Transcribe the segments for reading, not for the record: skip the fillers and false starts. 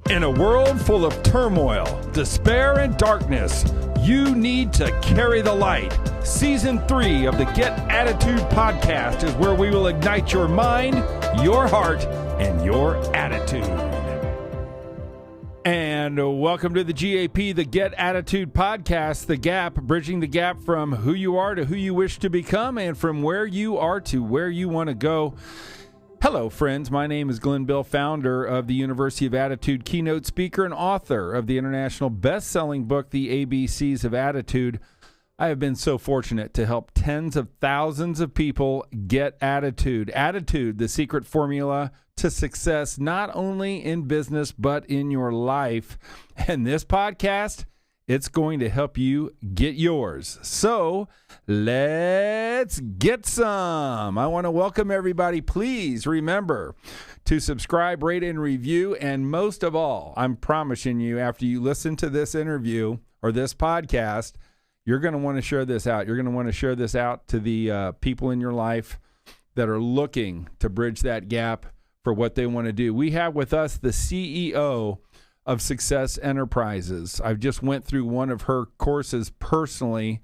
In a world full of turmoil, despair, and darkness, you need to carry the light. Season 3 of the Get Attitude podcast is where we will ignite your mind, your heart, and your attitude. And welcome to the GAP, the Get Attitude podcast, the gap, bridging the gap from who you are to who you wish to become and from where you are to where you want to go. Hello, friends. My name is Glenn Bill, founder of the University of Attitude, keynote speaker, and author of the international best-selling book, The ABCs of Attitude. I have been so fortunate to help tens of thousands of people get attitude. Attitude, the secret formula to success, not only in business, but in your life. And this podcast, it's going to help you get yours. So let's get some. I want to welcome everybody. Please remember to subscribe, rate, and review. And most of all, I'm promising you, after you listen to this interview or this podcast, you're going to want to share this out. You're going to want to share this out to the people in your life that are looking to bridge that gap for what they want to do. We have with us the CEO of Success Enterprises. I've just went through one of her courses personally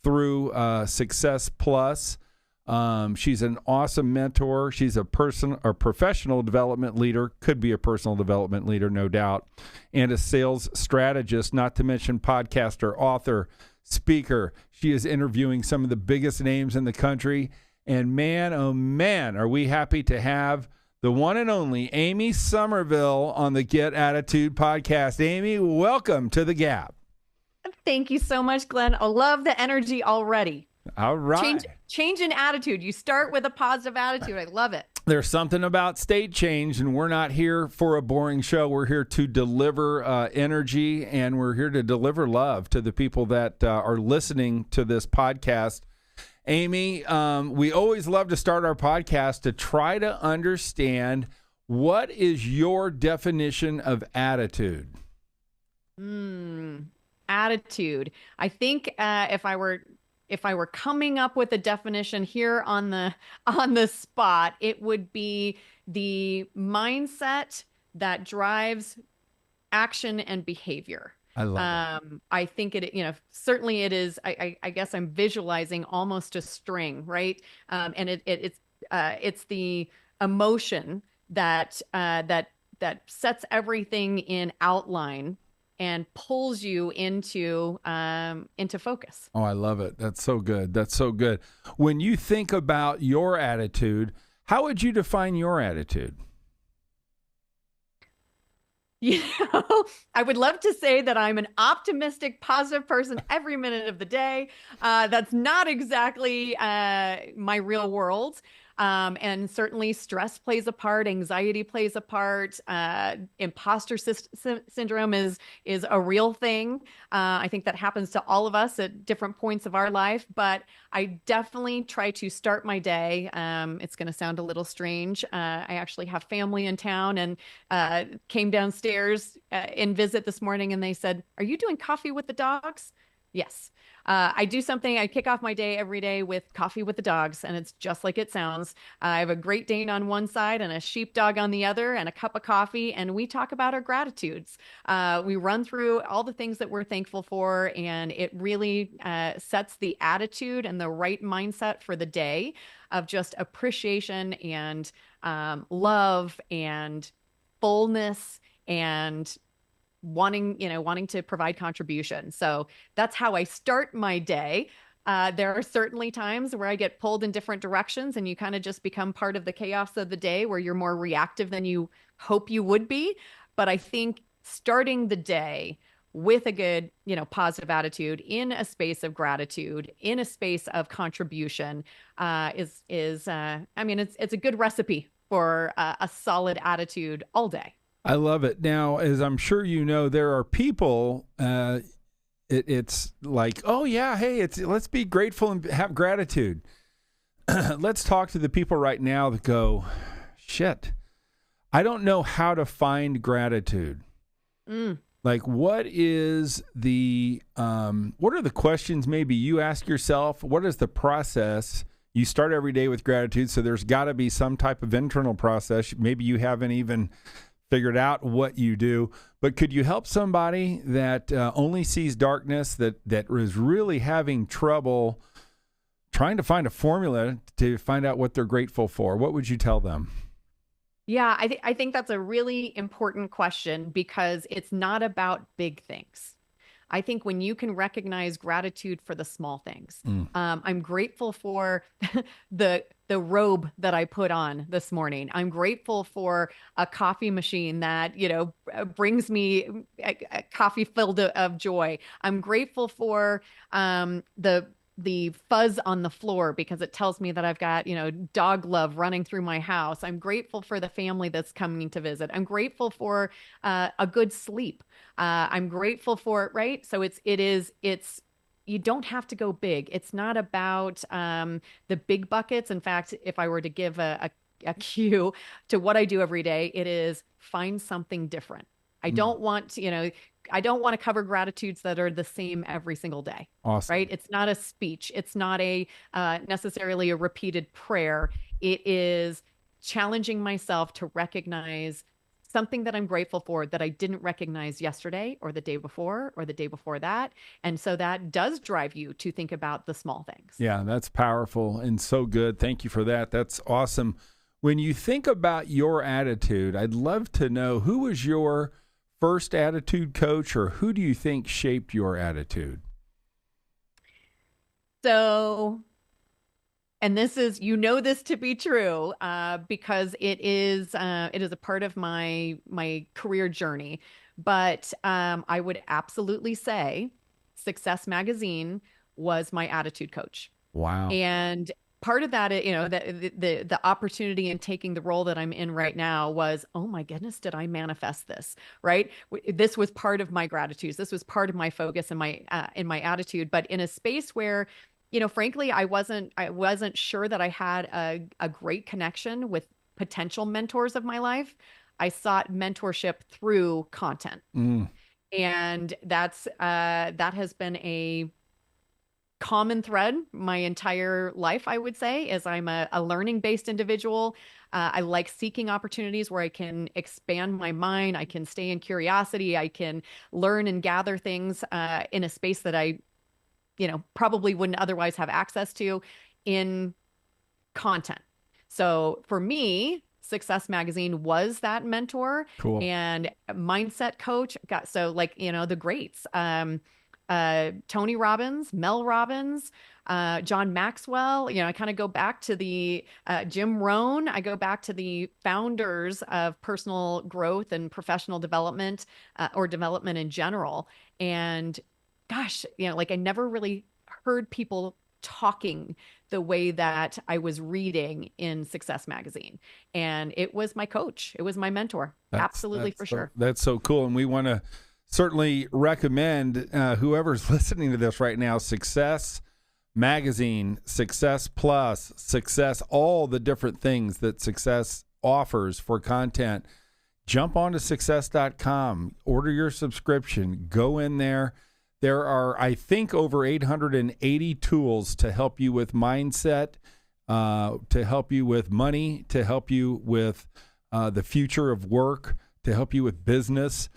through Success Plus. She's an awesome mentor. She's a professional development leader, could be a personal development leader, no doubt, and a sales strategist, not to mention podcaster, author, speaker. She is interviewing some of the biggest names in the country. And man, oh man, are we happy to have the one and only Amy Somerville on the Get Attitude podcast. Amy, welcome to The Gap. Thank you so much, Glenn. I love the energy already. All right. Change in attitude. You start with a positive attitude. I love it. There's something about state change, and we're not here for a boring show. We're here to deliver energy, and we're here to deliver love to the people that are listening to this podcast. Amy, we always love to start our podcast to try to understand what is your definition of attitude? Attitude. I think if I were coming up with a definition here on the spot, it would be the mindset that drives action and behavior. I love it. I think certainly it is. I guess I'm visualizing almost a string, right? And it's the emotion that sets everything in outline and pulls you into focus. Oh, I love it. That's so good. That's so good. When you think about your attitude, how would you define your attitude? I would love to say that I'm an optimistic, positive person every minute of the day. That's not exactly my real world. And certainly stress plays a part, anxiety plays a part, imposter syndrome is a real thing. I think that happens to all of us at different points of our life, but I definitely try to start my day. It's going to sound a little strange. I actually have family in town and came downstairs in visit this morning and they said, "Are you doing coffee with the dogs?" Yes. I do something. I kick off my day every day with coffee with the dogs, and it's just like it sounds. I have a Great Dane on one side and a sheepdog on the other and a cup of coffee, and we talk about our gratitudes. We run through all the things that we're thankful for, and it really sets the attitude and the right mindset for the day of just appreciation and love and fullness and wanting to provide contribution. So that's how I start my day. There are certainly times where I get pulled in different directions and you kind of just become part of the chaos of the day where you're more reactive than you hope you would be. But I think starting the day with a good, positive attitude in a space of gratitude, in a space of contribution, it's a good recipe for a solid attitude all day. I love it. Now, as I'm sure you know, there are people, it's like, oh, yeah, hey, let's be grateful and have gratitude. Let's talk to the people right now that go, shit, I don't know how to find gratitude. Like, what is what are the questions maybe you ask yourself? What is the process? You start every day with gratitude, so there's got to be some type of internal process. Maybe you haven't even figured out what you do. But could you help somebody that only sees darkness, that is really having trouble trying to find a formula to find out what they're grateful for? What would you tell them? Yeah, I think that's a really important question because it's not about big things. I think when you can recognize gratitude for the small things, I'm grateful for the robe that I put on this morning. I'm grateful for a coffee machine that brings me a coffee filled of joy. I'm grateful for the fuzz on the floor because it tells me that I've got, dog love running through my house. I'm grateful for the family that's coming to visit. I'm grateful for a good sleep. I'm grateful for it, right? So it's you don't have to go big. It's not about the big buckets. In fact, if I were to give a cue to what I do every day, it is find something different. I don't want, I don't want to cover gratitudes that are the same every single day. Awesome. Right? It's not a speech. It's not a necessarily a repeated prayer. It is challenging myself to recognize something that I'm grateful for that I didn't recognize yesterday or the day before or the day before that. And so that does drive you to think about the small things. Yeah, that's powerful and so good. Thank you for that. That's awesome. When you think about your attitude, I'd love to know, who was your first attitude coach, or who do you think shaped your attitude? So, and this is, this to be true, because it is a part of my career journey. But I would absolutely say Success Magazine was my attitude coach. Wow. And part of that, the opportunity in taking the role that I'm in right now was, oh my goodness, did I manifest this? Right? This was part of my gratitude. This was part of my focus and my in my attitude. But in a space where, frankly, I wasn't sure that I had a great connection with potential mentors of my life. I sought mentorship through content, and that has been a common thread my entire life, I would say, is I'm a learning-based individual. I like seeking opportunities where I can expand my mind. I can stay in curiosity. I can learn and gather things in a space that I, probably wouldn't otherwise have access to in content. So for me, Success Magazine was that mentor. Cool. And mindset coach. The greats. Tony Robbins, Mel Robbins, John Maxwell. I kind of go back to the Jim Rohn. I go back to the founders of personal growth and professional development, or development in general. And gosh, I never really heard people talking the way that I was reading in Success Magazine. And it was my coach. It was my mentor. Absolutely, for sure. That's so cool. And we want to certainly recommend whoever's listening to this right now, Success Magazine, Success Plus, Success, all the different things that Success offers for content. Jump onto success.com, order your subscription, go in there. There are, I think, over 880 tools to help you with mindset, to help you with money, to help you with the future of work, to help you with business.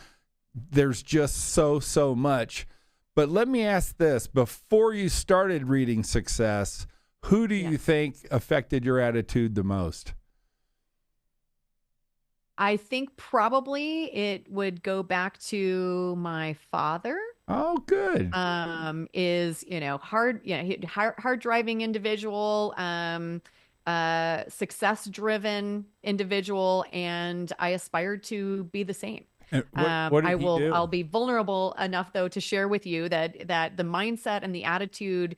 There's just so much. But let me ask this. Before you started reading Success, who do you think affected your attitude the most? I think probably it would go back to my father. Oh, good. Hard driving individual, success driven individual, and I aspired to be the same. What did he do? I'll be vulnerable enough though to share with you that the mindset and the attitude,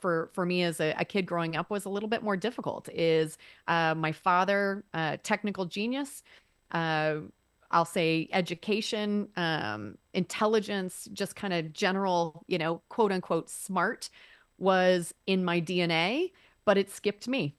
for me as a kid growing up was a little bit more difficult. Is my father, technical genius, I'll say education, intelligence, just kind of general, quote unquote smart, was in my DNA, but it skipped me.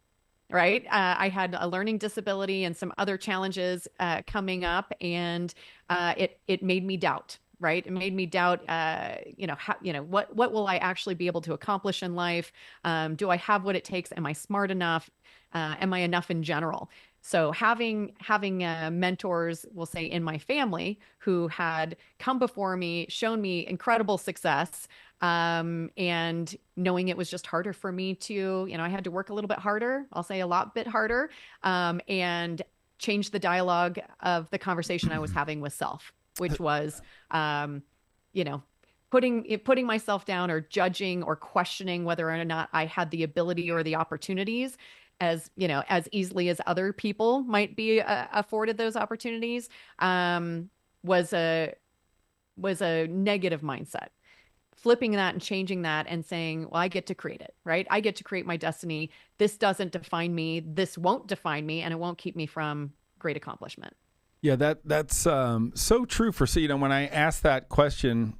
Right. I had a learning disability and some other challenges coming up, and it made me doubt. Right. It made me doubt, what will I actually be able to accomplish in life? Do I have what it takes? Am I smart enough? Am I enough in general? So having mentors, we'll say in my family, who had come before me, shown me incredible success, and knowing it was just harder for me to, I had to work a little bit harder. I'll say a lot bit harder, and change the dialogue of the conversation I was having with self, which was, you know, putting myself down or judging or questioning whether or not I had the ability or the opportunities as, as easily as other people might be afforded those opportunities, was a negative mindset. Flipping that and changing that and saying, well, I get to create it, right? I get to create my destiny. This doesn't define me. This won't define me, and it won't keep me from great accomplishment. Yeah, that's so true for, when I ask that question,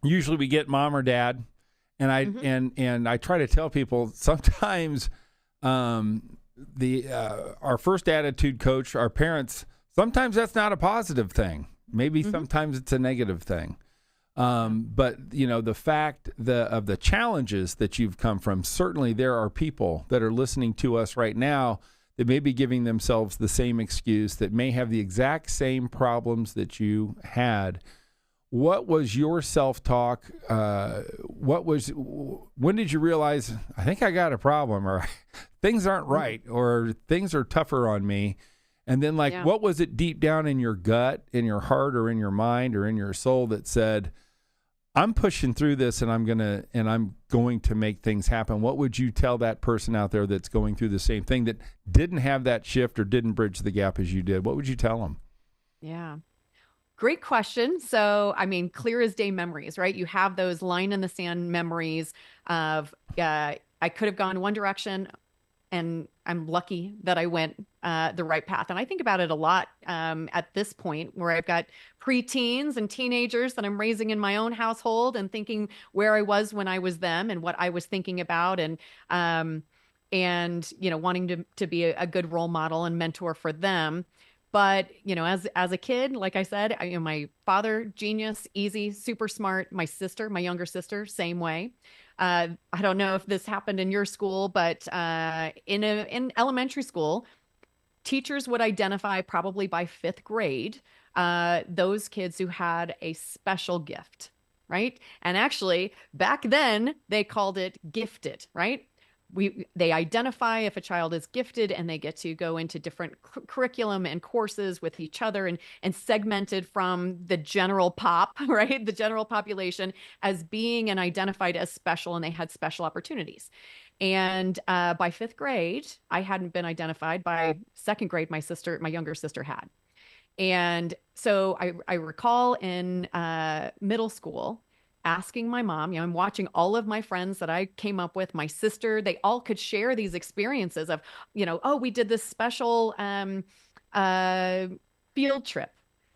usually we get mom or dad, and I try to tell people sometimes our first attitude coach, our parents, sometimes that's not a positive thing. Maybe sometimes it's a negative thing. But the fact of the challenges that you've come from, certainly there are people that are listening to us right now that may be giving themselves the same excuse, that may have the exact same problems that you had. What was your self-talk? When did you realize, I think I got a problem, or things aren't right, or things are tougher on me? And then what was it deep down in your gut, in your heart, or in your mind, or in your soul that said, I'm pushing through this and I'm going to make things happen? What would you tell that person out there that's going through the same thing, that didn't have that shift or didn't bridge the gap as you did? What would you tell them? Yeah. Great question. So, clear as day memories, right? You have those line in the sand memories of, I could have gone one direction, and I'm lucky that I went the right path. And I think about it a lot at this point, where I've got preteens and teenagers that I'm raising in my own household, and thinking where I was when I was them and what I was thinking about, and wanting to be a good role model and mentor for them. But, as a kid, like I said, my father, genius, easy, super smart. My younger sister, same way. I don't know if this happened in your school, but in elementary school, teachers would identify probably by fifth grade those kids who had a special gift, right? And actually, back then, they called it gifted, right? They identify if a child is gifted, and they get to go into different curriculum and courses with each other, and segmented from the general pop, right? The general population as being and identified as special, and they had special opportunities. And by fifth grade, I hadn't been identified. By second grade, my younger sister had. And so I recall in middle school, asking my mom, I'm watching all of my friends that I came up with, my sister, they all could share these experiences of, oh, we did this special field trip,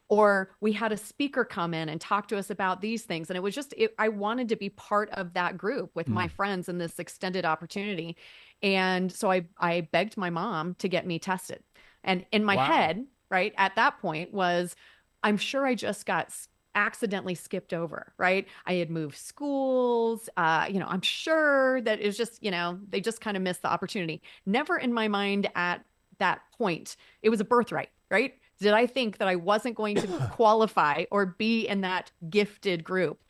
or we had a speaker come in and talk to us about these things. And it was just, I wanted to be part of that group with my friends in this extended opportunity. And so I begged my mom to get me tested. And in my head, right, at that point was, I'm sure I just got accidentally skipped over, right? I had moved schools. I'm sure that it was just, they just kind of missed the opportunity. Never in my mind at that point, it was a birthright, right? Did I think that I wasn't going to qualify or be in that gifted group?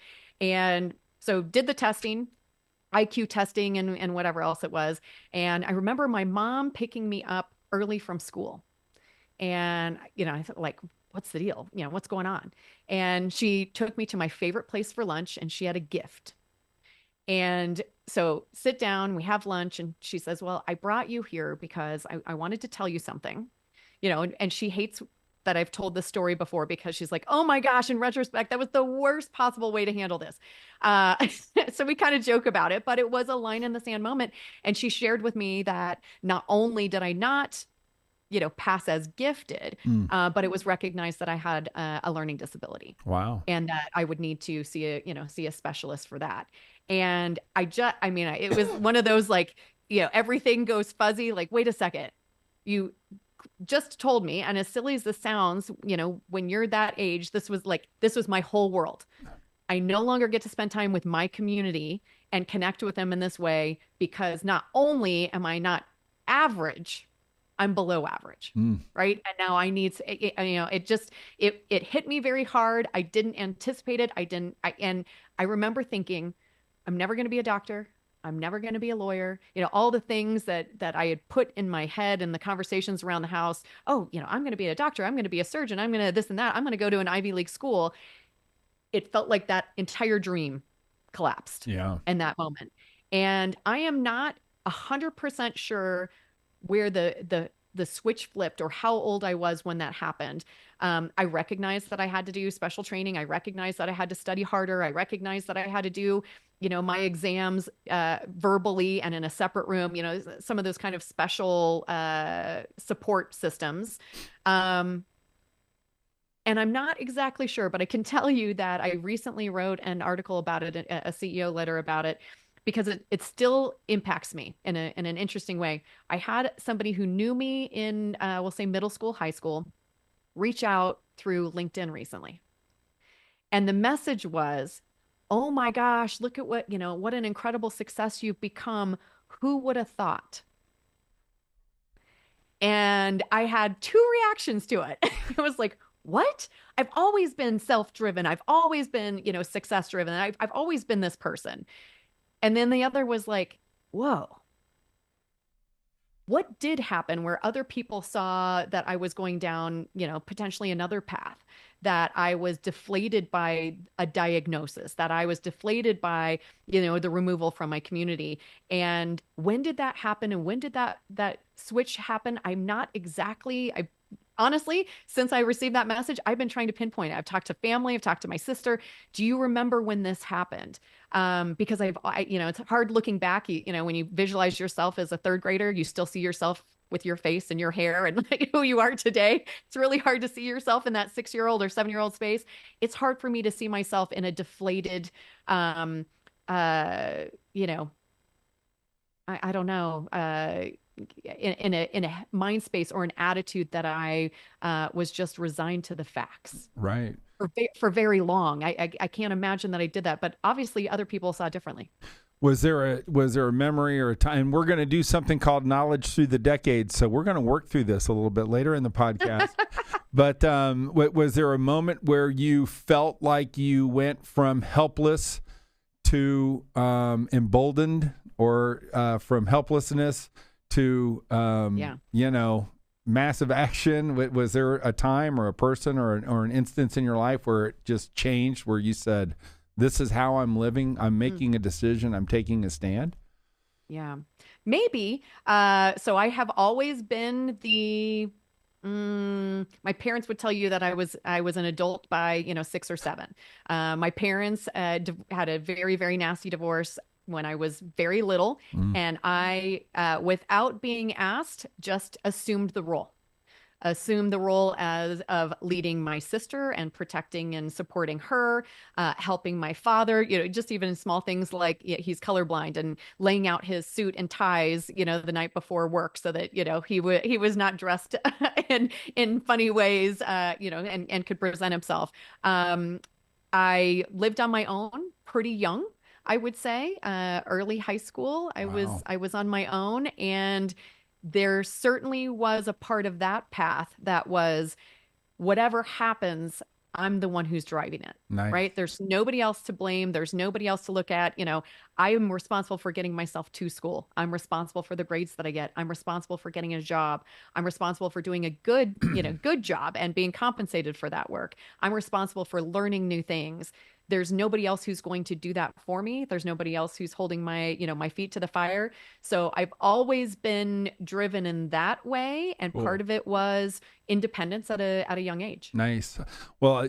And so did the testing, IQ testing, and whatever else it was. And I remember my mom picking me up early from school. And, I thought, what's the deal? What's going on? And she took me to my favorite place for lunch, and she had a gift. And so sit down, we have lunch, and she says, well, I brought you here because I wanted to tell you something, and she hates that I've told this story before, because she's like, oh my gosh, in retrospect, that was the worst possible way to handle this. So we kind of joke about it, but it was a line in the sand moment. And she shared with me that not only did I not pass as gifted, but it was recognized that I had a learning disability. Wow. And that I would need to see a specialist for that. And it was one of those, everything goes fuzzy. Wait a second, you just told me, and as silly as this sounds, when you're that age, this was my whole world. I no longer get to spend time with my community and connect with them in this way, because not only am I not average, I'm below average. Right. And now I need to, it hit me very hard. I didn't anticipate it. And I remember thinking, I'm never going to be a doctor. I'm never going to be a lawyer. All the things that I had put in my head and the conversations around the house. Oh, I'm going to be a doctor. I'm going to be a surgeon. I'm going to this and that. I'm going to go to an Ivy League school. It felt like that entire dream collapsed in that moment. And I am not 100% sure where the switch flipped or how old I was when that happened. I recognized that I had to do special training. I recognized that I had to study harder. I recognized that I had to do, my exams verbally and in a separate room, some of those kind of special support systems. And I'm not exactly sure, but I can tell you that I recently wrote an article about it, a CEO letter about it, because it still impacts me in an interesting way. I had somebody who knew me in, we'll say middle school, high school, reach out through LinkedIn recently. And the message was, oh my gosh, look at what an incredible success you've become. Who would have thought? And I had two reactions to it. It was like, what? I've always been self-driven. I've always been, success-driven. I've always been this person. And then the other was like, whoa, what did happen where other people saw that I was going down, potentially another path, that I was deflated by a diagnosis, that I was deflated by, the removal from my community. And when did that happen? And when did that switch happen? I'm not exactly, honestly, since I received that message, I've been trying to pinpoint it. I've talked to family. I've talked to my sister. Do you remember when this happened? Because it's hard looking back. When you visualize yourself as a third grader, you still see yourself with your face and your hair and who you are today. It's really hard to see yourself in that 6-year-old or 7-year-old space. It's hard for me to see myself in a deflated, I don't know, in a mind space or an attitude that I was just resigned to the facts. Right. For very long. I can't imagine that I did that, but obviously other people saw differently. Was there a memory or a time? We're going to do something called Knowledge Through the Decades, so we're going to work through this a little bit later in the podcast. But was there a moment where you felt like you went from helpless to emboldened, or from helplessness to massive action? Was there a time or a person or an instance in your life where it just changed, where you said, this is how I'm living, I'm making a decision, I'm taking a stand? Yeah, maybe. So I have always been my parents would tell you that I was an adult by 6 or 7. My parents had a very, very nasty divorce when I was very little, and I, without being asked, just assumed the role of leading my sister and protecting and supporting her, helping my father, just even small things like he's colorblind, and laying out his suit and ties, the night before work so that, he was not dressed in funny ways, and could present himself. I lived on my own pretty young, I would say, early high school. I was on my own, and there certainly was a part of that path that was, whatever happens, I'm the one who's driving it. Nice. Right? There's nobody else to blame. There's nobody else to look at. I am responsible for getting myself to school. I'm responsible for the grades that I get. I'm responsible for getting a job. I'm responsible for doing a good, good job and being compensated for that work. I'm responsible for learning new things. There's nobody else who's going to do that for me. There's nobody else who's holding my, my feet to the fire. So I've always been driven in that way. And Cool. Part of it was independence at a young age. Nice. Well,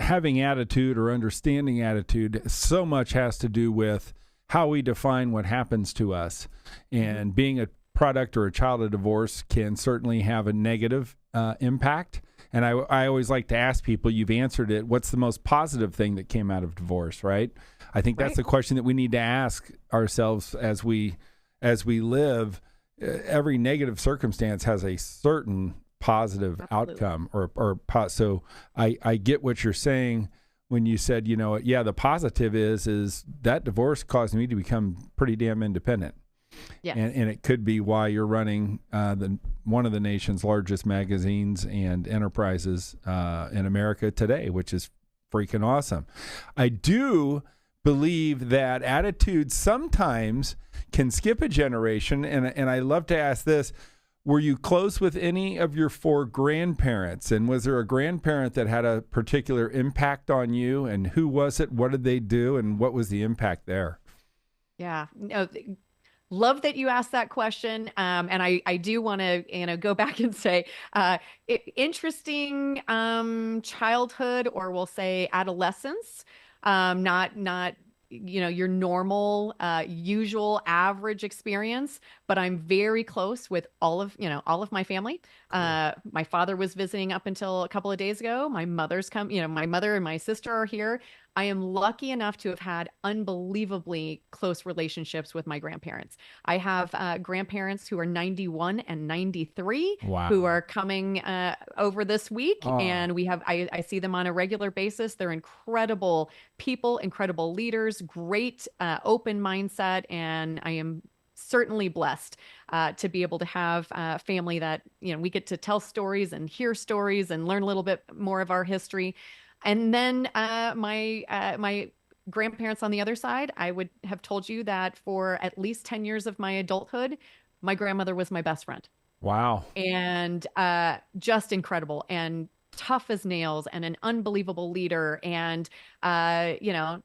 having attitude or understanding attitude, so much has to do with how we define what happens to us. And being a product or a child of divorce can certainly have a negative impact. And I always like to ask people, you've answered it, what's the most positive thing that came out of divorce, right? I think that's the question that we need to ask ourselves as we live. Every negative circumstance has a certain positive outcome. So I get what you're saying when you said, the positive is that divorce caused me to become pretty damn independent. Yes. And it could be why you're running one of the nation's largest magazines and enterprises in America today, which is freaking awesome. I do believe that attitude sometimes can skip a generation, and I love to ask this. Were you close with any of your 4 grandparents? And was there a grandparent that had a particular impact on you? And who was it? What did they do? And what was the impact there? Yeah. No, love that you asked that question. And I do want to, go back and say, interesting childhood, or we'll say adolescence. Not your normal, usual, average experience, but I'm very close with all of my family. Cool. My father was visiting up until a couple of days ago. My mother's come, my mother and my sister are here. I am lucky enough to have had unbelievably close relationships with my grandparents. I have grandparents who are 91 and 93 Wow. who are coming over this week. Oh. And I see them on a regular basis. They're incredible people, incredible leaders, great open mindset. And I am certainly blessed to be able to have a family that, we get to tell stories and hear stories and learn a little bit more of our history. And then my grandparents on the other side, I would have told you that for at least 10 years of my adulthood, my grandmother was my best friend. Wow. And just incredible and tough as nails and an unbelievable leader. And, didn't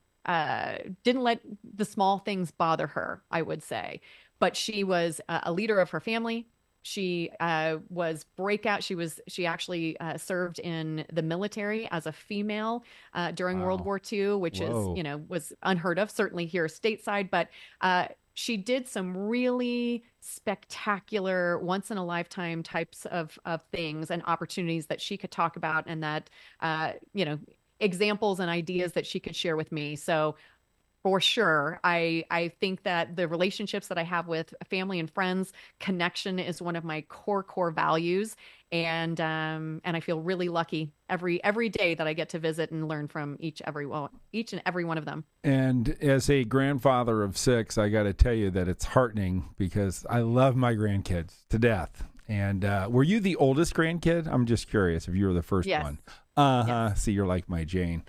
let the small things bother her, I would say. But she was a leader of her family. She was breakout. She actually served in the military as a female during World War II, which Whoa. is, was unheard of, certainly here stateside. But she did some really spectacular, once in a lifetime types of things and opportunities that she could talk about, and that, examples and ideas that she could share with me. So for sure, I think that the relationships that I have with family and friends, connection is one of my core values, and I feel really lucky every day that I get to visit and learn from each and every one of them. And as a grandfather of 6, I got to tell you that it's heartening because I love my grandkids to death. And were you the oldest grandkid? I'm just curious if you were the first Yes. one. Yes. See, you're like my Jane.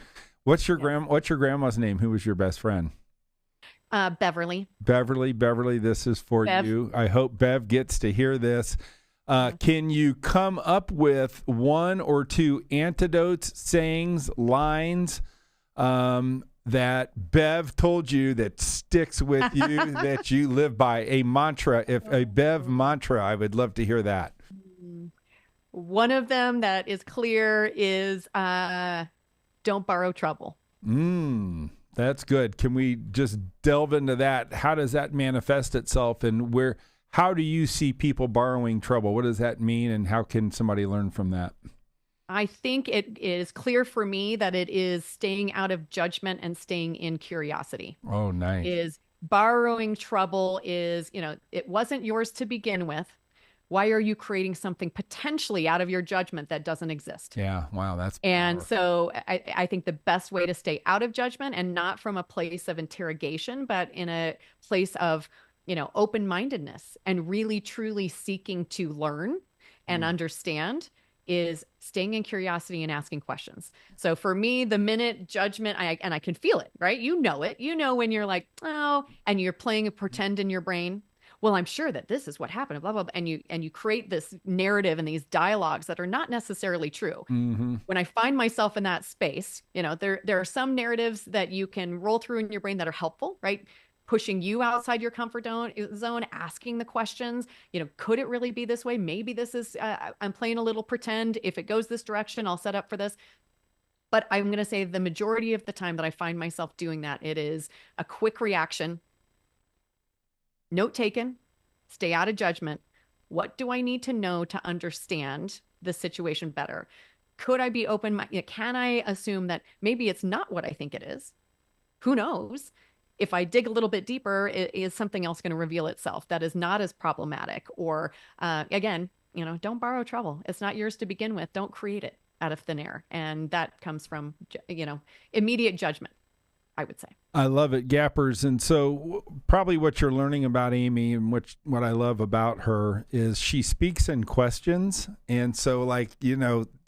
What's your grandma's name? Who was your best friend? Beverly. Beverly, this is for Bev. you. I hope Bev gets to hear this. Can you come up with 1 or 2 antidotes, sayings, lines that Bev told you that sticks with you, that you live by? A mantra, a Bev mantra, I would love to hear that. One of them that is clear is don't borrow trouble. That's good. Can we just delve into that? How does that manifest itself, and how do you see people borrowing trouble? What does that mean, and how can somebody learn from that? I think it is clear for me that it is staying out of judgment and staying in curiosity. Oh, nice. Is borrowing trouble is, it wasn't yours to begin with. Why are you creating something potentially out of your judgment that doesn't exist? Yeah. Wow. That's And power. so I think the best way to stay out of judgment, and not from a place of interrogation, but in a place of, open-mindedness and really truly seeking to learn and understand, is staying in curiosity and asking questions. So for me, the minute judgment, I can feel it, right? You know it. When you're like, oh, and you're playing a pretend in your brain. Well, I'm sure that this is what happened, blah, blah, blah. And you create this narrative and these dialogues that are not necessarily true. Mm-hmm. When I find myself in that space, there are some narratives that you can roll through in your brain that are helpful, right? Pushing you outside your comfort zone, asking the questions, could it really be this way? Maybe this is, I'm playing a little pretend. If it goes this direction, I'll set up for this. But I'm going to say the majority of the time that I find myself doing that, it is a quick reaction. Note taken, stay out of judgment. What do I need to know to understand the situation better? Could I be open? Can I assume that maybe it's not what I think it is? Who knows? If I dig a little bit deeper, is something else going to reveal itself that is not as problematic? Or again, don't borrow trouble. It's not yours to begin with. Don't create it out of thin air. And that comes from, immediate judgment. I would say. I love it, gappers. And so probably what you're learning about Amy and what I love about her is she speaks in questions. And so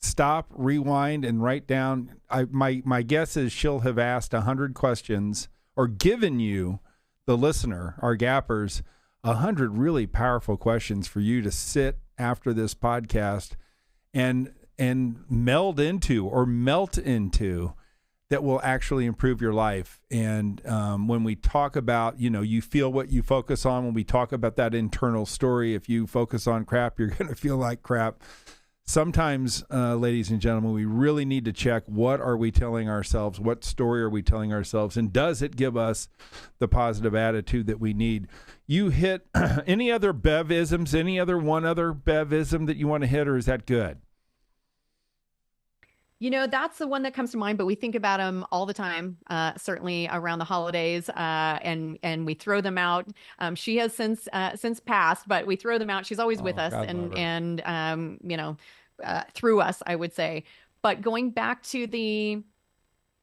stop, rewind, and write down. My guess is she'll have asked 100 questions or given you, the listener, our gappers, 100 really powerful questions for you to sit after this podcast and meld into or melt into, that will actually improve your life. And when we talk about, you feel what you focus on, when we talk about that internal story, if you focus on crap, you're going to feel like crap. Sometimes, ladies and gentlemen, we really need to check, what are we telling ourselves? What story are we telling ourselves? And does it give us the positive attitude that we need? You hit any other Bev-isms, any other Bev-ism that you want to hit, or is that good? That's the one that comes to mind, but we think about them all the time, certainly around the holidays, and we throw them out. She has since passed, but we throw them out. She's always with us, God and through us, I would say. But going back to the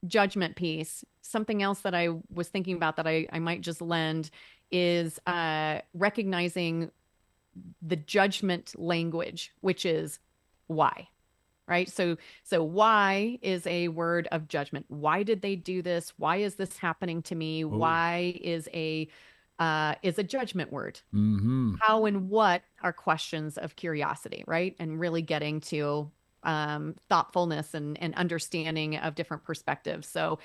judgment piece, something else that I was thinking about that I might just lend is recognizing the judgment language, which is why. Right. So why is a word of judgment. Why did they do this? Why is this happening to me? Ooh. Why is a judgment word. Mm-hmm. How and what are questions of curiosity, right? And really getting to thoughtfulness and understanding of different perspectives. So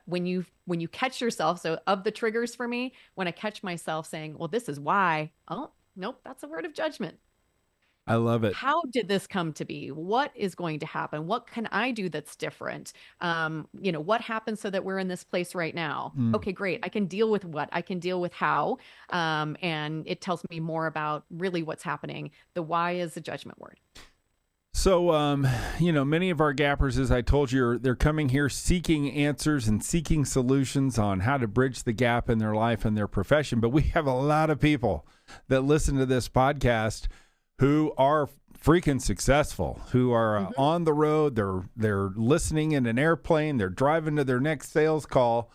when you catch yourself, so of the triggers for me, when I catch myself saying, well, this is why, oh, nope, that's a word of judgment. I love it. How did this come to be? What is going to happen? What can I do that's different? What happens so that we're in this place right now? Okay, great. I can deal with what? I can deal with how. And it tells me more about really what's happening. The why is a judgment word. So, many of our gappers, as I told you, they're coming here seeking answers and seeking solutions on how to bridge the gap in their life and their profession. But we have a lot of people that listen to this podcast who are freaking successful, who are on the road, they're listening in an airplane, they're driving to their next sales call,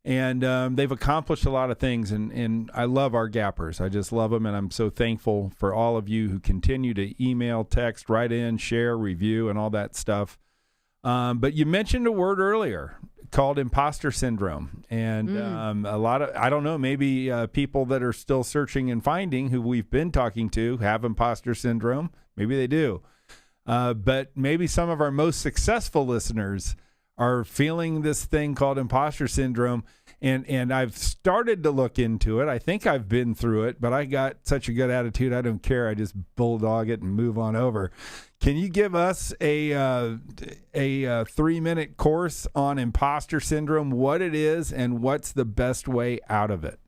and they've accomplished a lot of things. And I love our gappers. I just love them, and I'm so thankful for all of you who continue to email, text, write in, share, review, and all that stuff. But you mentioned a word earlier called imposter syndrome. And a lot of, I don't know, maybe people that are still searching and finding, who we've been talking to, have imposter syndrome. Maybe they do. But maybe some of our most successful listeners are feeling this thing called imposter syndrome. And I've started to look into it. I think I've been through it, but I got such a good attitude. I don't care. I just bulldog it and move on over. Can you give us a 3-minute course on imposter syndrome, what it is, and what's the best way out of it?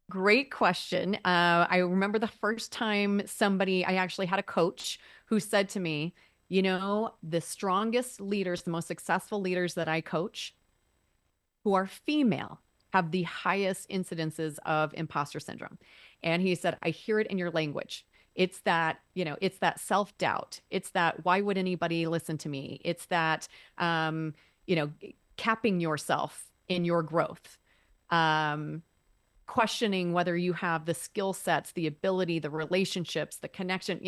Great question. I remember the first time I actually had a coach who said to me, the strongest leaders, the most successful leaders that I coach who are female have the highest incidences of imposter syndrome. And he said, I hear it in your language. It's that, it's that self-doubt. It's that, why would anybody listen to me? It's that, capping yourself in your growth, questioning whether you have the skill sets, the ability, the relationships, the connection,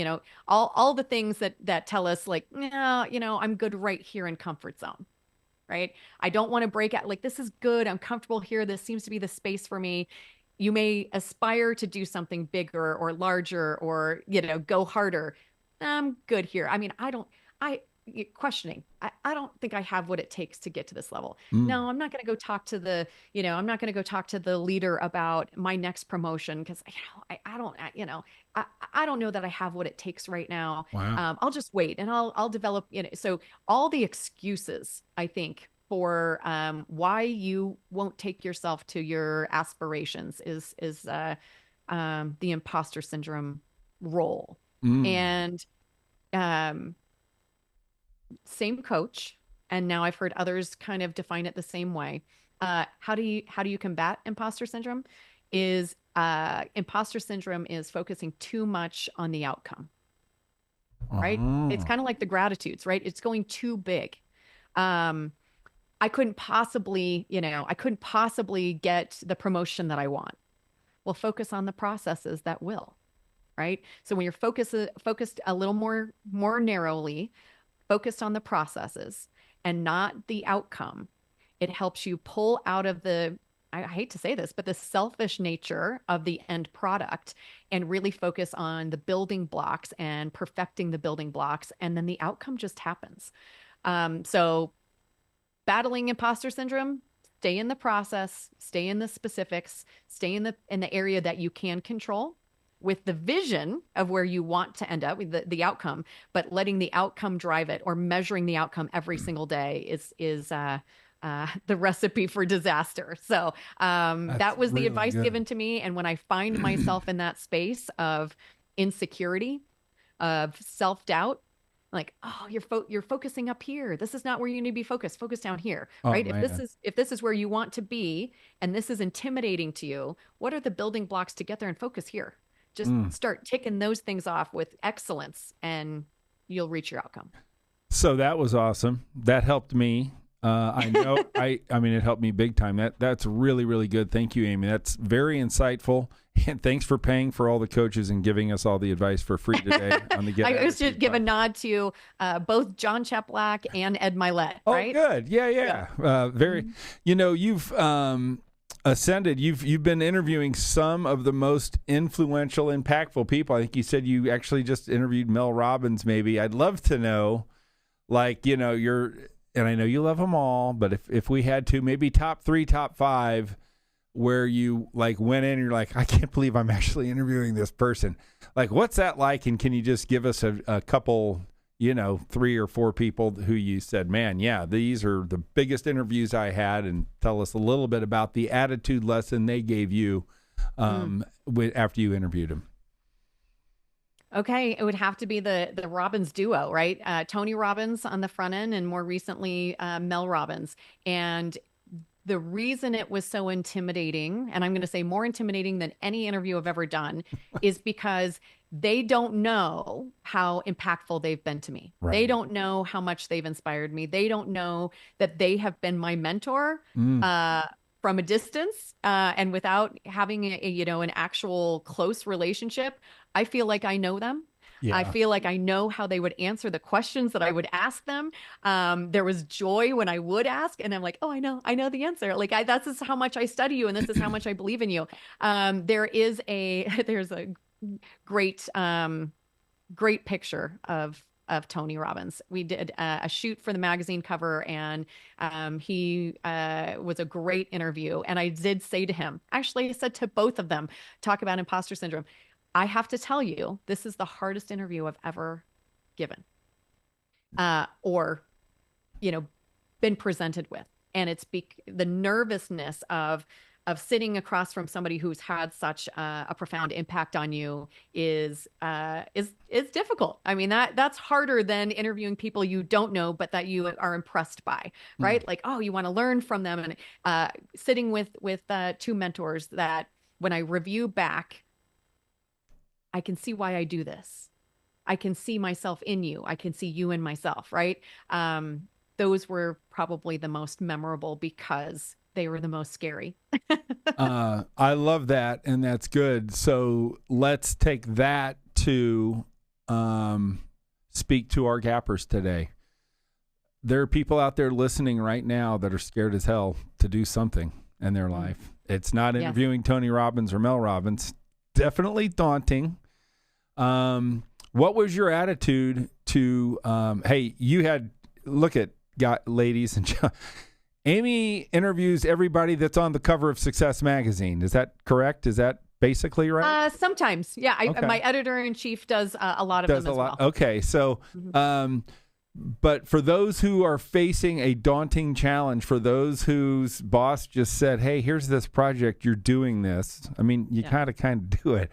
all the things that tell us like, no, I'm good right here in comfort zone. Right. I don't want to break out. Like, this is good. I'm comfortable here. This seems to be the space for me. You may aspire to do something bigger or larger or, go harder. I'm good here. I mean, questioning. I don't think I have what it takes to get to this level. No, I'm not going to go talk to the leader about my next promotion because, I don't know that I have what it takes right now. Wow. I'll just wait and I'll develop, so all the excuses, I think, for why you won't take yourself to your aspirations is the imposter syndrome role. And same coach, and now I've heard others kind of define it the same way. How do you combat imposter syndrome? Imposter syndrome is focusing too much on the outcome, right? It's kind of like the gratitudes, right? It's going too big. I couldn't possibly, I couldn't possibly get the promotion that I want. Well, focus on the processes that will, right? So when you're focused a little more narrowly, focused on the processes and not the outcome, it helps you pull out of I hate to say this, but the selfish nature of the end product and really focus on the building blocks and perfecting the building blocks. And then the outcome just happens. So battling imposter syndrome, stay in the process, stay in the specifics, stay in the area that you can control with the vision of where you want to end up with the outcome, but letting the outcome drive it, or measuring the outcome every single day is the recipe for disaster. So that was really the advice good. given to me. And when I find myself in that space of insecurity, of self-doubt, like, oh, you're focusing up here. This is not where you need to be focused. Focus down here, right? Man. If this is where you want to be, and this is intimidating to you, what are the building blocks to get there? And focus here. Just start ticking those things off with excellence, and you'll reach your outcome. So that was awesome. That helped me. I know. I mean, it helped me big time. That's really, really good. Thank you, Amy. That's very insightful. And thanks for paying for all the coaches and giving us all the advice for free today on the Get I Attitude was just give a nod to both John Cheplack and Ed Milet. Right? Oh, good. Yeah. Very. You've ascended. You've been interviewing some of the most influential, impactful people. I think you said you actually just interviewed Mel Robbins. Maybe I'd love to know, and I know you love them all, but if we had to, maybe top 3, top 5. Where you went in and you're like, I can't believe I'm actually interviewing this person. What's that like? And can you just give us a couple, 3 or 4 people who you said, man, yeah, these are the biggest interviews I had, and tell us a little bit about the attitude lesson they gave you after you interviewed them. Okay, it would have to be the Robbins duo, right? Tony Robbins on the front end, and more recently, Mel Robbins. And the reason it was so intimidating, and I'm going to say more intimidating than any interview I've ever done, is because they don't know how impactful they've been to me. Right. They don't know how much they've inspired me. They don't know that they have been my mentor from a distance, and without having an actual close relationship. I feel like I know them. Yeah. I feel like I know how they would answer the questions that I would ask them. There was joy when I would ask, and I'm like, oh, I know the answer. That's just how much I study you, and this is how much I believe in you. There's a great picture of Tony Robbins. We did a shoot for the magazine cover, and he was a great interview. And I did say to him, actually, I said to both of them, talk about imposter syndrome. I have to tell you, this is the hardest interview I've ever given, or, been presented with. And it's the nervousness of sitting across from somebody who's had such a profound impact on you is difficult. I mean, that's harder than interviewing people you don't know, but that you are impressed by, right? You want to learn from them. And sitting with 2 mentors that when I review back, I can see why I do this. I can see myself in you. I can see you in myself, right? Those were probably the most memorable because they were the most scary. I love that, and that's good. So let's take that to speak to our gappers today. There are people out there listening right now that are scared as hell to do something in their life. It's not interviewing Tony Robbins or Mel Robbins. Definitely daunting. What was your attitude to, hey, look at ladies and Amy interviews everybody that's on the cover of Success Magazine. Is that correct? Is that basically right? Sometimes. Yeah. My editor-in-chief does a lot of them as well. Okay. So, but for those who are facing a daunting challenge, for those whose boss just said, hey, here's this project, you're doing this. I mean, you kind of do it.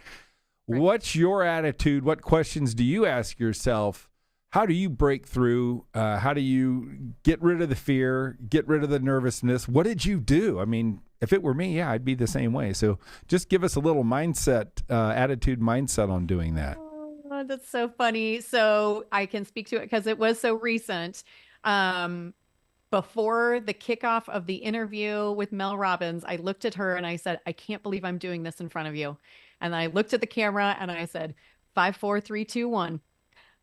Right. What's your attitude? What questions do you ask yourself? How do you break through? How do you get rid of the fear, get rid of the nervousness? What did you do? I mean, if it were me, I'd be the same way. So just give us a little attitude mindset on doing that. Oh, that's so funny. So I can speak to it because it was so recent. But before the kickoff of the interview with Mel Robbins, I looked at her and I said, I can't believe I'm doing this in front of you. And I looked at the camera and I said, 5, 4, 3, 2, 1.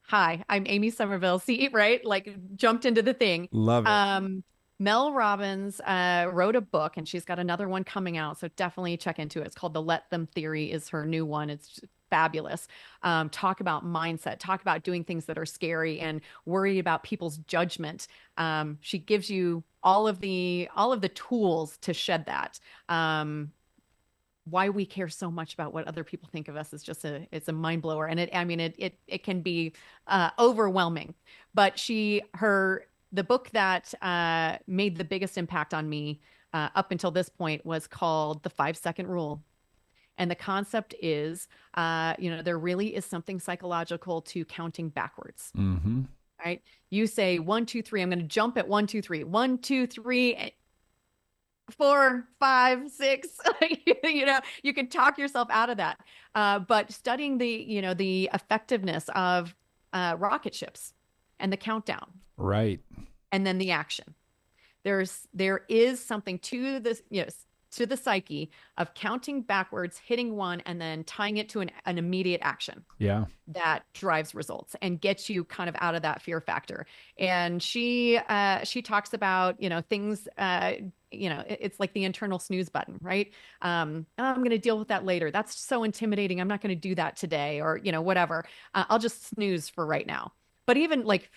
Hi, I'm Amy Somerville. See, right? Like jumped into the thing. Love it. Mel Robbins wrote a book and she's got another one coming out. So definitely check into it. It's called The Let Them Theory is her new one. It's fabulous. Talk about mindset, talk about doing things that are scary and worry about people's judgment. She gives you all of the tools to shed that. Why we care so much about what other people think of us is just it's a mind blower. And it can be overwhelming, but the book that made the biggest impact on me up until this point was called The 5-Second Rule. And the concept is, there really is something psychological to counting backwards. Mm-hmm. Right? You say 1, 2, 3. I'm going to jump at 1, 2, 3. 1, 2, 3. 4, 5, 6. You can talk yourself out of that. But studying the effectiveness of rocket ships and the countdown. Right. And then the action. There is something to this, to the psyche of counting backwards, hitting 1, and then tying it to an immediate action. Yeah. That drives results and gets you kind of out of that fear factor. And she talks about, things, it's like the internal snooze button, right? I'm going to deal with that later. That's so intimidating. I'm not going to do that today or, whatever. I'll just snooze for right now. But even like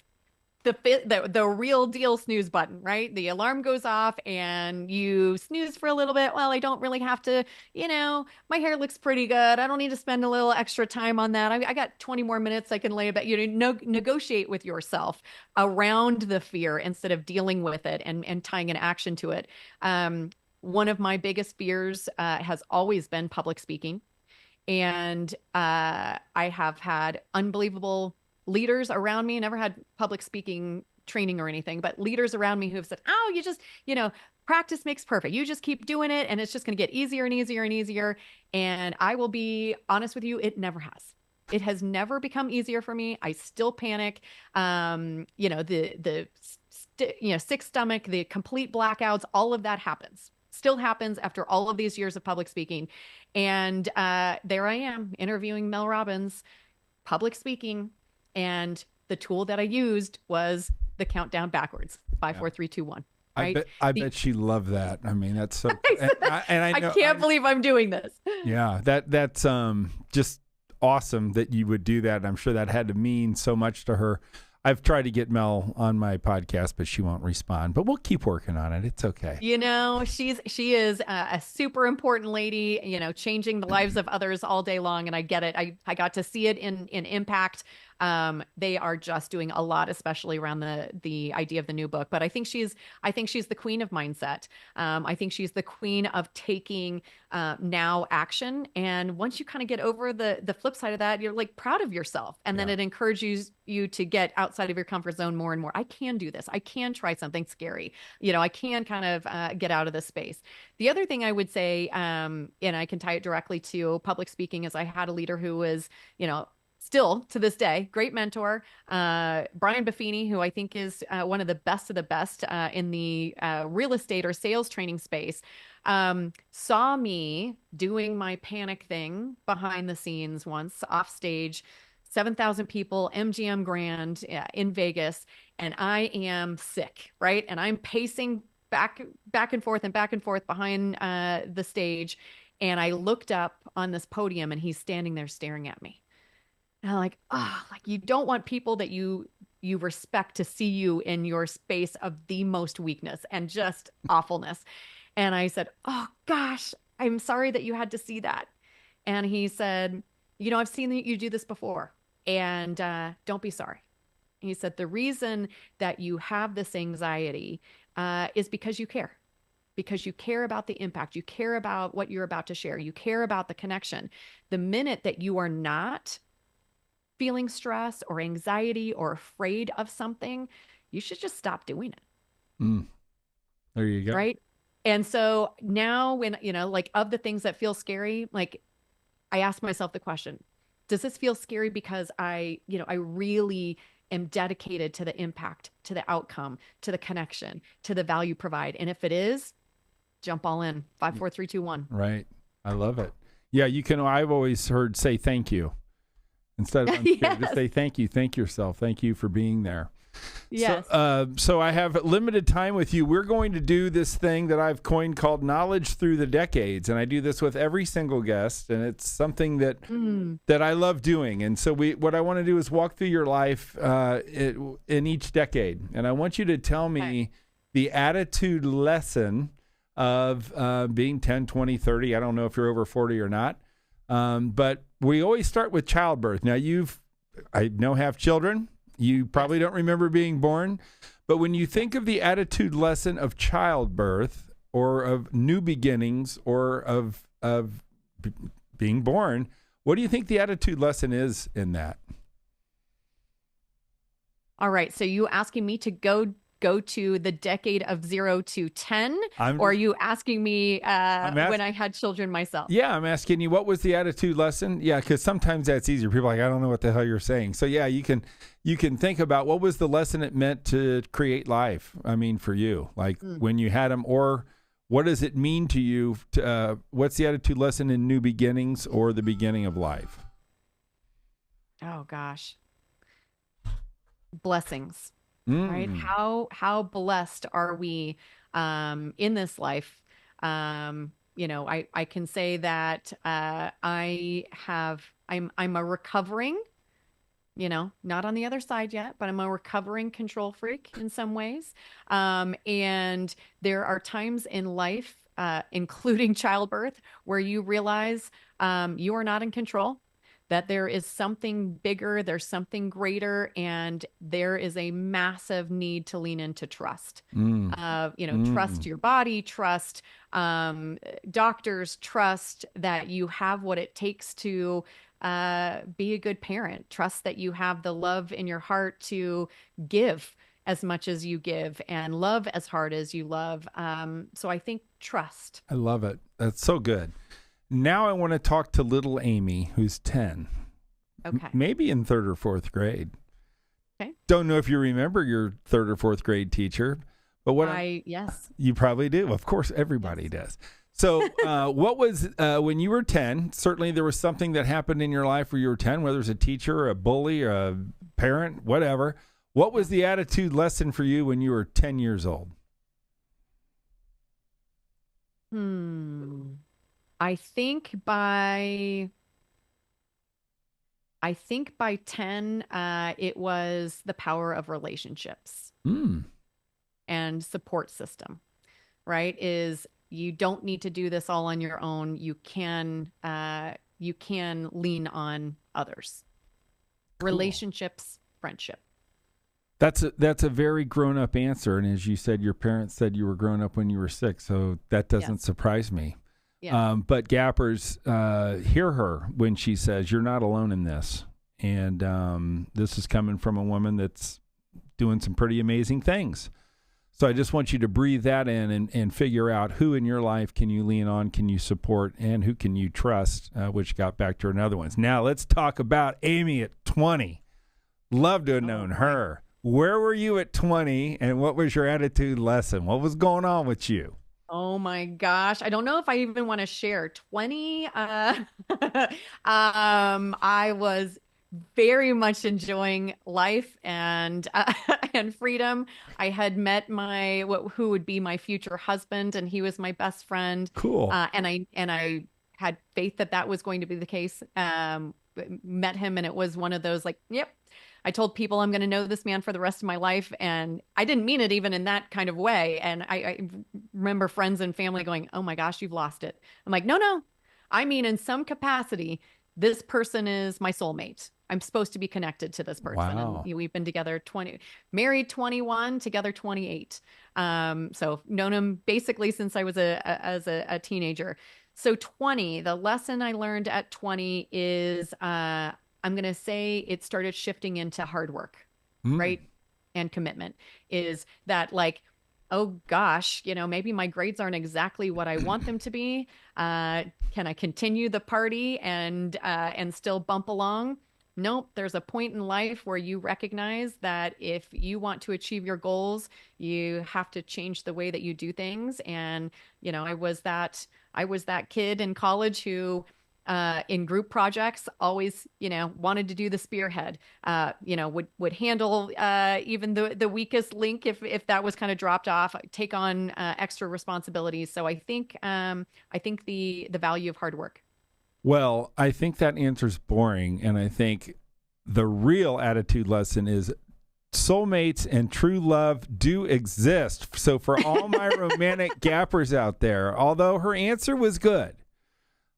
the real deal snooze button, right? The alarm goes off and you snooze for a little bit. Well, I don't really have to, my hair looks pretty good. I don't need to spend a little extra time on that. I got 20 more minutes I can lay about, negotiate with yourself around the fear instead of dealing with it and tying an action to it. One of my biggest fears has always been public speaking. And I have had unbelievable leaders around me. Never had public speaking training or anything, but leaders around me who have said, oh, you just, practice makes perfect. You just keep doing it and it's just going to get easier and easier and easier. And I will be honest with you, it never has. It has never become easier for me. I still panic. Sick stomach, the complete blackouts, all of that happens. Still happens after all of these years of public speaking. And there I am interviewing Mel Robbins, public speaking. And the tool that I used was the countdown backwards, 5, 4, 3, 2, 1. Right? I bet she loved that. I mean, that's so. I can't believe I'm doing this. Yeah, that's just awesome that you would do that. I'm sure that had to mean so much to her. I've tried to get Mel on my podcast, but she won't respond. But we'll keep working on it. It's okay. She is a super important lady, changing the lives of others all day long. And I get it. I got to see it in impact. They are just doing a lot, especially around the idea of the new book. But I think she's the queen of mindset. I think she's the queen of taking now action. And once you kind of get over the flip side of that, you're like proud of yourself. And then it encourages you to get outside of your comfort zone more and more. I can do this. I can try something scary. I can kind of get out of this space. The other thing I would say, and I can tie it directly to public speaking, is I had a leader who was, still to this day, great mentor, Brian Buffini, who I think is one of the best in the real estate or sales training space, saw me doing my panic thing behind the scenes once off stage, 7,000 people, MGM Grand in Vegas, and I am sick, right? And I'm pacing back and forth behind the stage, and I looked up on this podium, and he's standing there staring at me. And I'm like, you don't want people that you respect to see you in your space of the most weakness and just awfulness. And I said, oh gosh, I'm sorry that you had to see that. And he said, I've seen that you do this before, and don't be sorry. And he said, the reason that you have this anxiety is because you care. Because you care about the impact. You care about what you're about to share. You care about the connection. The minute that you are not feeling stress or anxiety or afraid of something, you should just stop doing it. There you go. Right. And so now when, of the things that feel scary, like I ask myself the question, does this feel scary because I really am dedicated to the impact, to the outcome, to the connection, to the value provide. And if it is, jump all in. 5, 4, 3, 2, 1. Right. I love it. Yeah, I've always heard say thank you. Instead of Yes. just say thank you, thank yourself, thank you for being there. Yes. So I have limited time with you. We're going to do this thing that I've coined called knowledge through the decades. And I do this with every single guest. And it's something that I love doing. And so what I want to do is walk through your life in each decade. And I want you to tell me the attitude lesson of being 10, 20, 30. I don't know if you're over 40 or not. But we always start with childbirth. Now I know have children. You probably don't remember being born, but when you think of the attitude lesson of childbirth or of new beginnings or of being born, what do you think the attitude lesson is in that? All right. So you asking me to go to the decade of 0 to 10, or are you asking me when I had children myself? Yeah, I'm asking you, what was the attitude lesson? Yeah, because sometimes that's easier. People are like, I don't know what the hell you're saying. So yeah, you can think about what was the lesson it meant to create life. I mean, for you, like when you had them, or what does it mean to you? What's the attitude lesson in new beginnings or the beginning of life? Oh gosh, blessings. Right? How blessed are we in this life? I can say that I'm a recovering, not on the other side yet, but I'm a recovering control freak in some ways. And there are times in life, including childbirth, where you realize you are not in control, that there is something bigger, there's something greater, and there is a massive need to lean into trust. Trust your body, trust doctors, trust that you have what it takes to be a good parent, trust that you have the love in your heart to give as much as you give and love as hard as you love. So I think trust. I love it. That's so good. Now I want to talk to little Amy, who's 10. Okay. Maybe in 3rd or 4th grade. Okay. Don't know if you remember your 3rd or 4th grade teacher, but yes. You probably do. Of course, everybody does. So what was, when you were 10, certainly there was something that happened in your life where you were 10, whether it's a teacher, a bully, or a parent, whatever. What was the attitude lesson for you when you were 10 years old? I think by 10, it was the power of relationships and support system, right? Is you don't need to do this all on your own. You can lean on others. Cool. Relationships, friendship. That's a very grown-up answer. And as you said, your parents said you were grown up when you were 6. So that doesn't surprise me. Yeah. But gappers hear her when she says, you're not alone in this. And this is coming from a woman that's doing some pretty amazing things. So I just want you to breathe that in and figure out who in your life can you lean on, can you support, and who can you trust, which got back to another ones. Now let's talk about Amy at 20. Love to have known her. Where were you at 20, and what was your attitude lesson? What was going on with you? Oh my gosh. I don't know if I even want to share 20. I was very much enjoying life and freedom. I had met who would be my future husband, and he was my best friend. Cool. And I had faith that was going to be the case. Met him, and it was one of those like, yep. I told people I'm going to know this man for the rest of my life. And I didn't mean it even in that kind of way. And I remember friends and family going, oh my gosh, you've lost it. I'm like, no. I mean, in some capacity, this person is my soulmate. I'm supposed to be connected to this person. Wow. And we've been together married 21, together 28. So known him basically since I was a teenager. So 20, the lesson I learned at 20 is, I'm going to say it started shifting into hard work, right? And commitment is that like, oh gosh, maybe my grades aren't exactly what I want them to be. Can I continue the party and still bump along? nope, there's a point in life where you recognize that if you want to achieve your goals, you have to change the way that you do things. And, I was that kid in college who, in group projects, always, wanted to do the spearhead, would handle, even the weakest link if that was kind of dropped off, take on, extra responsibilities. So I think the value of hard work. Well, I think that answer's boring. And I think the real attitude lesson is soulmates and true love do exist. So for all my romantic gappers out there, although her answer was good,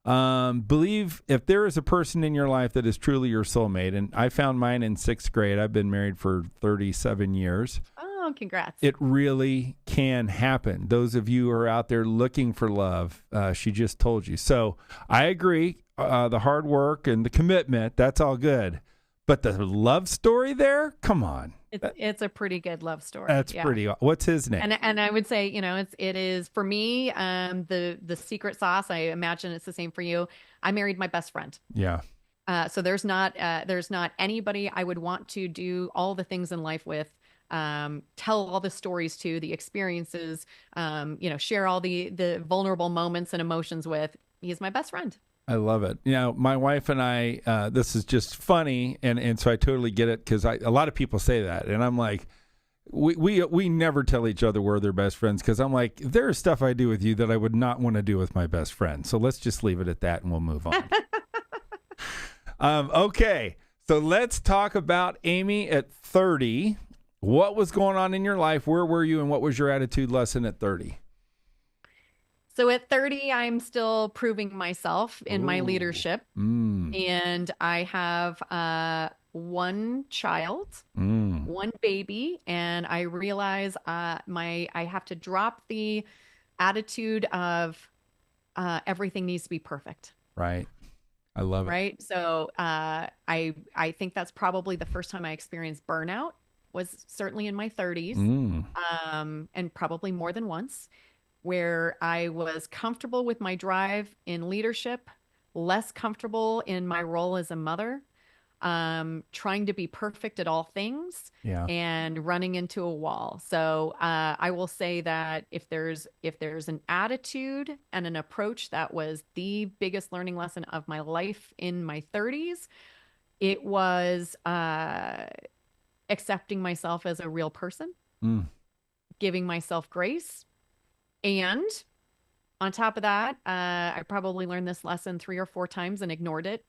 believe if there is a person in your life that is truly your soulmate, and I found mine in 6th grade. I've been married for 37 years. Oh, congrats. It really can happen. Those of you who are out there looking for love, she just told you. So I agree. The hard work and the commitment, that's all good. But the love story there, come on. It's a pretty good love story. That's pretty. What's his name? And I would say, it is for me, the secret sauce. I imagine it's the same for you. I married my best friend. Yeah. So there's not anybody I would want to do all the things in life with, tell all the stories to, the experiences, share all the vulnerable moments and emotions with. He's my best friend. I love it. My wife and I, this is just funny. And so I totally get it because a lot of people say that. And I'm like, we never tell each other we're their best friends because I'm like, there's stuff I do with you that I would not want to do with my best friend. So let's just leave it at that and we'll move on. Okay. So let's talk about Amy at 30. What was going on in your life? Where were you? And what was your attitude lesson at 30? So at 30, I'm still proving myself in my leadership. And I have one child, one baby, and I realize I have to drop the attitude of everything needs to be perfect. Right. I love it. Right. So I think that's probably the first time I experienced burnout was certainly in my 30s, and probably more than once, where I was comfortable with my drive in leadership, less comfortable in my role as a mother, trying to be perfect at all things, and running into a wall. So I will say that if there's an attitude and an approach that was the biggest learning lesson of my life in my 30s, it was accepting myself as a real person, giving myself grace. And on top of that, I probably learned this lesson 3 or 4 times and ignored it.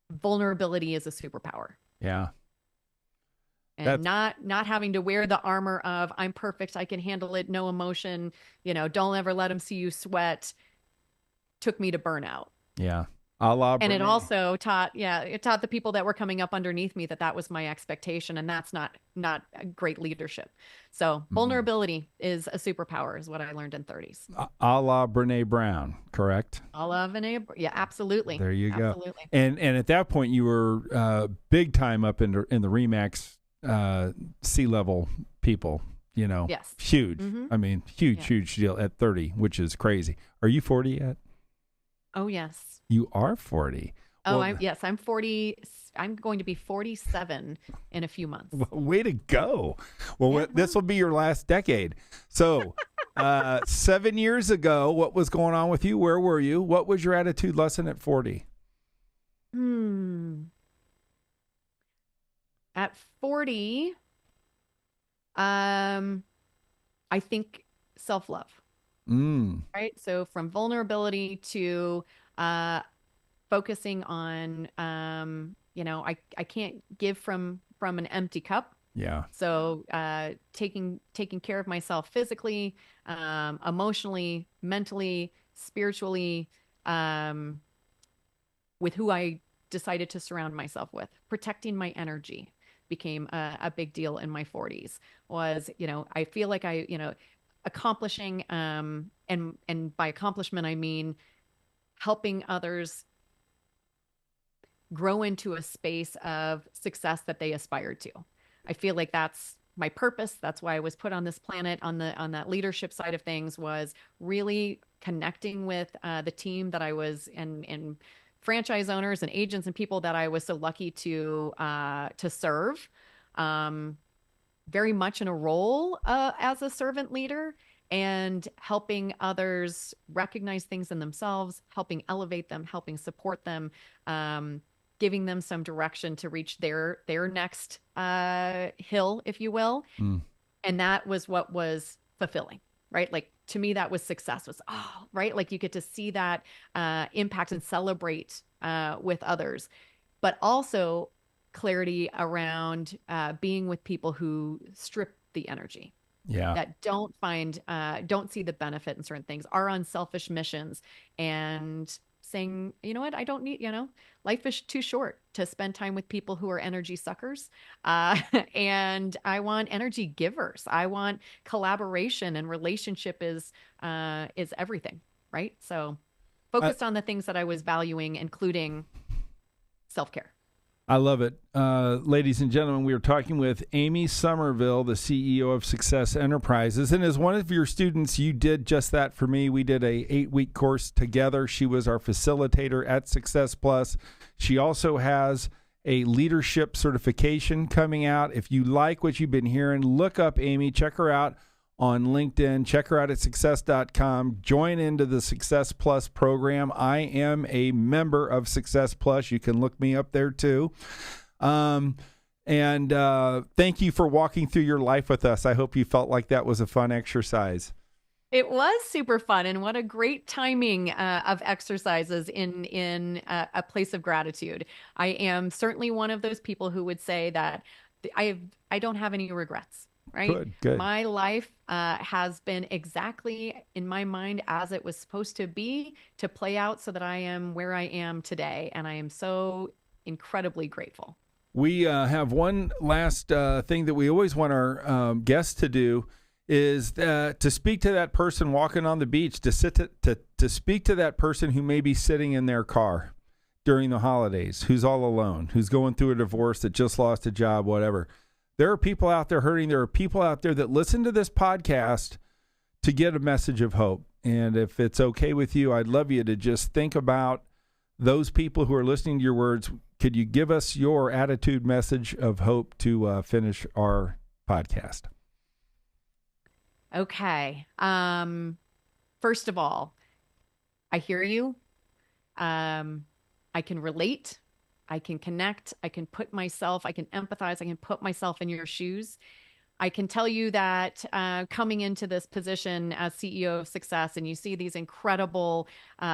Vulnerability is a superpower. Yeah. And not having to wear the armor of I'm perfect, I can handle it, no emotion, don't ever let them see you sweat, took me to burnout. Yeah. And it also taught the people that were coming up underneath me that was my expectation, and that's not great leadership. So vulnerability is a superpower, is what I learned in 30s. A la Brene Brown, correct? A la Brene, yeah, absolutely. There you go. Absolutely. And at that point, you were big time up in the Remax C-level people. Yes, huge. I mean, huge deal at 30, which is crazy. Are you 40 yet? Oh yes. You are 40. Oh, well, I'm 40. I'm going to be 47 in a few months. Way to go. Well, this will be your last decade. So 7 years ago, what was going on with you? Where were you? What was your attitude lesson at 40? At 40, I think self-love. Right. So from vulnerability to focusing on, I can't give from an empty cup. Yeah. So taking care of myself physically, emotionally, mentally, spiritually, with who I decided to surround myself with. Protecting my energy became a big deal in my 40s. I feel like accomplishing, and by accomplishment, I mean helping others grow into a space of success that they aspired to. I feel like that's my purpose. That's why I was put on this planet on that leadership side of things, was really connecting with the team that I was and franchise owners and agents and people that I was so lucky to serve, very much in a role as a servant leader and helping others recognize things in themselves, helping elevate them, helping support them, giving them some direction to reach their next hill, if you will. And that was what was fulfilling, right? Like to me, that was success. Was right, like you get to see that impact and celebrate with others, but also clarity around being with people who strip the energy. Yeah. That don't see the benefit in certain things, are on selfish missions and saying, you know what, I don't need, life is too short to spend time with people who are energy suckers. And I want energy givers. I want collaboration, and relationship is everything. Right. So focused on the things that I was valuing, including self-care. I love it. Ladies and gentlemen, we are talking with Amy Somerville, the CEO of Success Enterprises. And as one of your students, you did just that for me. We did a 8-week course together. She was our facilitator at Success Plus. She also has a leadership certification coming out. If you like what you've been hearing, look up Amy, check her out on LinkedIn, check her out at success.com, join into the Success Plus program. I am a member of Success Plus. You can look me up there too. And thank you for walking through your life with us. I hope you felt like that was a fun exercise. It was super fun, and what a great timing of exercises in a place of gratitude. I am certainly one of those people who would say that I don't have any regrets. Right. Good. My life has been exactly in my mind as it was supposed to be, to play out so that I am where I am today. And I am so incredibly grateful. We have one last thing that we always want our guests to do is to speak to that person walking on the beach, to speak to that person who may be sitting in their car during the holidays, who's all alone, who's going through a divorce, that just lost a job, whatever. There are people out there hurting. There are people out there that listen to this podcast to get a message of hope. And if it's okay with you, I'd love you to just think about those people who are listening to your words. Could you give us your attitude message of hope to finish our podcast? Okay. First of all, I hear you. I can relate. I can connect, I can empathize, I can put myself in your shoes. I can tell you that coming into this position as CEO of Success, and you see these incredible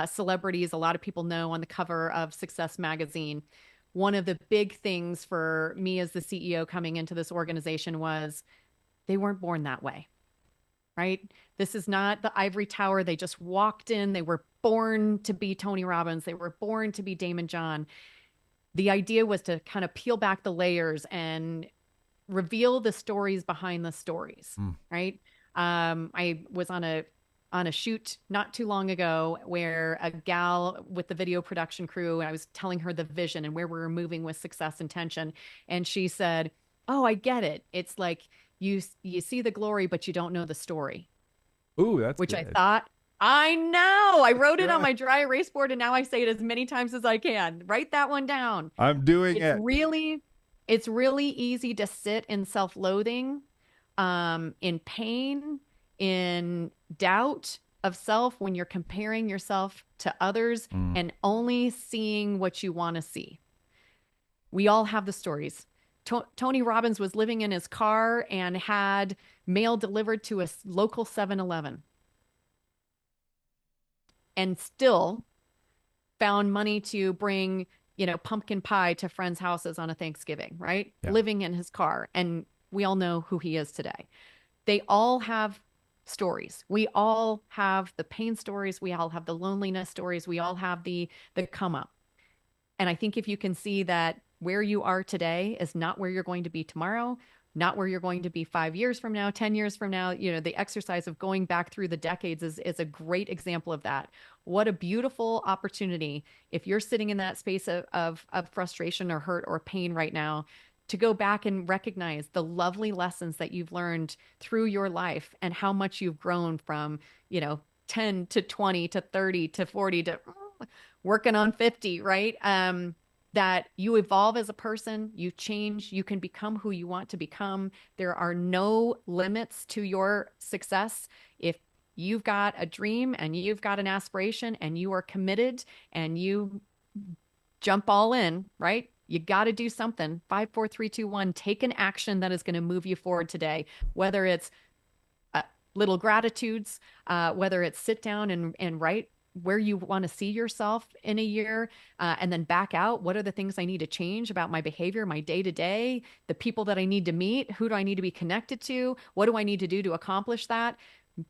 celebrities a lot of people know on the cover of Success magazine, one of the big things for me as the CEO coming into this organization was they weren't born that way, right? This is not the ivory tower. They just walked in. They were born to be Tony Robbins. They were born to be Damon John. The idea was to kind of peel back the layers and reveal the stories behind the stories, right? I was on a shoot not too long ago where a gal with the video production crew, and I was telling her the vision and where we were moving with Success Intention. And she said, "Oh, I get it. It's like you see the glory, but you don't know the story." Ooh, that's which good. I thought, I know. I wrote it on my dry erase board, and now I say it as many times as I can. Write that one down. I'm doing it. It's really easy to sit in self-loathing, in pain, in doubt of self when you're comparing yourself to others and only seeing what you want to see. We all have the stories. Tony Robbins was living in his car and had mail delivered to a local 7-Eleven. And still found money to bring, pumpkin pie to friends' houses on a Thanksgiving, right? Yeah. Living in his car. And we all know who he is today. They all have stories. We all have the pain stories. We all have the loneliness stories. We all have the come up. And I think if you can see that where you are today is not where you're going to be tomorrow, not where you're going to be 5 years from now, 10 years from now. The exercise of going back through the decades is a great example of that. What a beautiful opportunity if you're sitting in that space of frustration or hurt or pain right now, to go back and recognize the lovely lessons that you've learned through your life and how much you've grown from, 10 to 20 to 30 to 40 to working on 50, right? That you evolve as a person, you change, you can become who you want to become. There are no limits to your success. If you've got a dream and you've got an aspiration and you are committed and you jump all in, right? You got to do something. 5, 4, 3, 2, 1. Take an action that is going to move you forward today, whether it's little gratitudes, whether it's sit down and write where you want to see yourself in a year, and then back out. What are the things I need to change about my behavior, my day-to-day, the people that I need to meet? Who do I need to be connected to? What do I need to do to accomplish that?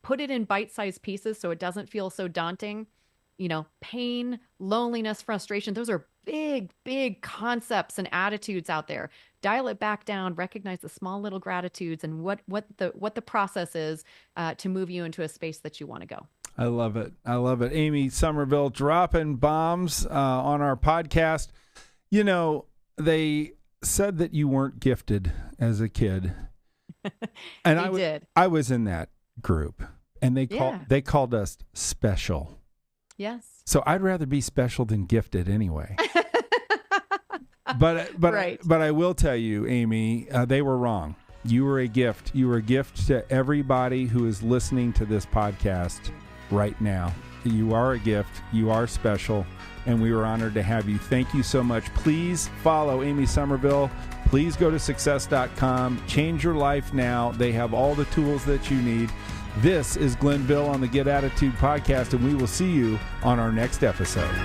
Put it in bite-sized pieces so it doesn't feel so daunting. Pain, loneliness, frustration, those are big, big concepts and attitudes out there. Dial it back down, recognize the small little gratitudes and what the process is to move you into a space that you want to go. I love it. I love it. Amy Somerville dropping bombs on our podcast. They said that you weren't gifted as a kid. And I was in that group, and they called us special. Yes. So I'd rather be special than gifted anyway. But right. But I will tell you, Amy, they were wrong. You were a gift. You were a gift to everybody who is listening to this podcast right now. You are a gift. You are special, and we were honored to have you. Thank you so much. Please follow Amy Somerville. Please go to success.com. Change your life now. They have all the tools that you need. This is Glenn Bill on the Get Attitude podcast, and we will see you on our next episode.